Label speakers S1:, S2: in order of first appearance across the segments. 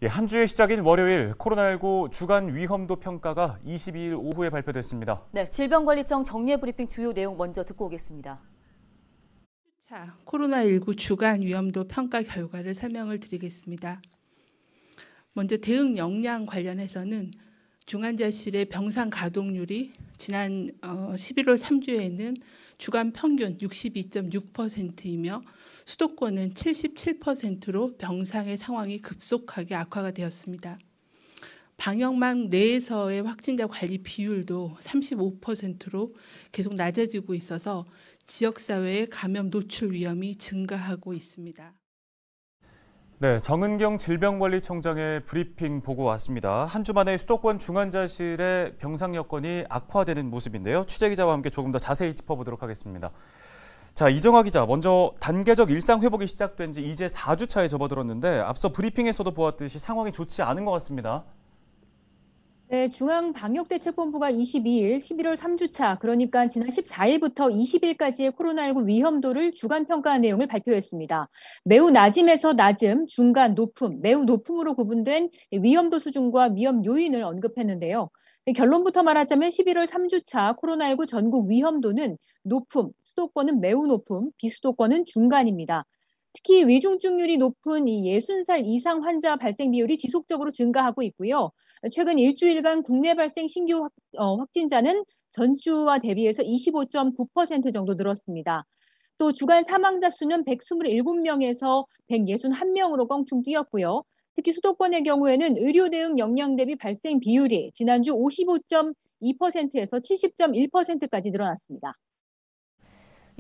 S1: 한 주의 시작인 월요일 코로나19 주간 위험도 평가가 22일 오후에 발표됐습니다.
S2: 네, 질병관리청 정례 브리핑 주요 내용 먼저 듣고 오겠습니다.
S3: 자, 코로나19 주간 위험도 평가 결과를 설명을 드리겠습니다. 먼저 대응 역량 관련해서는 중환자실의 병상 가동률이 지난 11월 3주에는 주간 평균 62.6%이며 수도권은 77%로 병상의 상황이 급속하게 악화가 되었습니다. 방역망 내에서의 확진자 관리 비율도 35%로 계속 낮아지고 있어서 지역사회의 감염 노출 위험이 증가하고 있습니다.
S1: 네, 정은경 질병관리청장의 브리핑 보고 왔습니다. 한 주 만에 수도권 중환자실의 병상 여건이 악화되는 모습인데요. 취재기자와 함께 조금 더 자세히 짚어보도록 하겠습니다. 자, 이정화 기자, 먼저 단계적 일상 회복이 시작된 지 이제 4주 차에 접어들었는데 앞서 브리핑에서도 보았듯이 상황이 좋지 않은 것 같습니다.
S4: 네, 중앙방역대책본부가 22일 11월 3주차, 그러니까 지난 14일부터 20일까지의 코로나19 위험도를 주간 평가한 내용을 발표했습니다. 매우 낮음에서 낮음, 중간, 높음, 매우 높음으로 구분된 위험도 수준과 위험 요인을 언급했는데요. 결론부터 말하자면 11월 3주차 코로나19 전국 위험도는 높음, 수도권은 매우 높음, 비수도권은 중간입니다. 특히 위중증률이 높은 이 60살 이상 환자 발생 비율이 지속적으로 증가하고 있고요. 최근 일주일간 국내 발생 신규 확진자는 전주와 대비해서 25.9% 정도 늘었습니다. 또 주간 사망자 수는 127명에서 161명으로 껑충 뛰었고요. 특히 수도권의 경우에는 의료 대응 역량 대비 발생 비율이 지난주 55.2%에서 70.1%까지 늘어났습니다.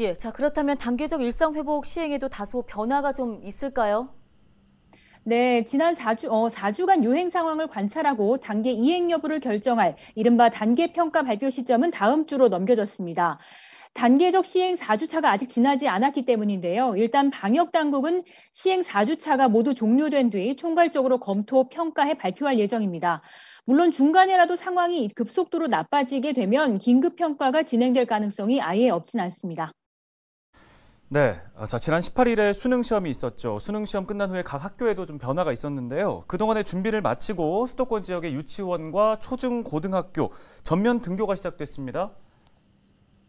S2: 예, 자 그렇다면 단계적 일상 회복 시행에도 다소 변화가 좀 있을까요?
S4: 네, 지난 4주간 유행 상황을 관찰하고 단계 이행 여부를 결정할 이른바 단계 평가 발표 시점은 다음 주로 넘겨졌습니다. 단계적 시행 4주차가 아직 지나지 않았기 때문인데요. 일단 방역 당국은 시행 4주차가 모두 종료된 뒤 총괄적으로 검토, 평가해 발표할 예정입니다. 물론 중간에라도 상황이 급속도로 나빠지게 되면 긴급 평가가 진행될 가능성이 아예 없진 않습니다.
S1: 네, 자, 지난 18일에 수능 시험이 있었죠. 수능 시험 끝난 후에 각 학교에도 좀 변화가 있었는데요. 그동안의 준비를 마치고 수도권 지역의 유치원과 초중 고등학교 전면 등교가 시작됐습니다.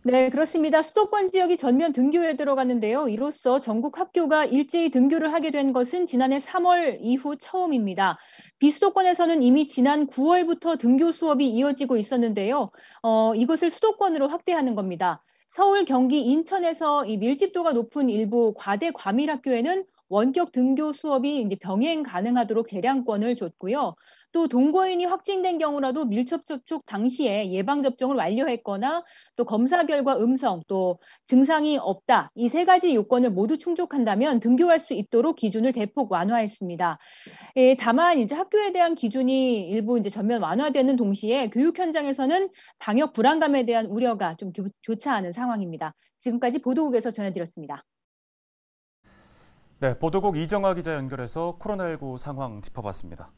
S4: 네, 그렇습니다. 수도권 지역이 전면 등교에 들어갔는데요. 이로써 전국 학교가 일제히 등교를 하게 된 것은 지난해 3월 이후 처음입니다. 비수도권에서는 이미 지난 9월부터 등교 수업이 이어지고 있었는데요. 이것을 수도권으로 확대하는 겁니다. 서울, 경기, 인천에서 이 밀집도가 높은 일부 과대 과밀학교에는 원격 등교 수업이 이제 병행 가능하도록 재량권을 줬고요. 또 동거인이 확진된 경우라도 밀접 접촉 당시에 예방 접종을 완료했거나 또 검사 결과 음성, 또 증상이 없다. 이 세 가지 요건을 모두 충족한다면 등교할 수 있도록 기준을 대폭 완화했습니다. 예, 다만 이제 학교에 대한 기준이 일부 이제 전면 완화되는 동시에 교육 현장에서는 방역 불안감에 대한 우려가 좀 교차하는 상황입니다. 지금까지 보도국에서 전해드렸습니다.
S1: 네, 보도국 이정화 기자 연결해서 코로나19 상황 짚어봤습니다.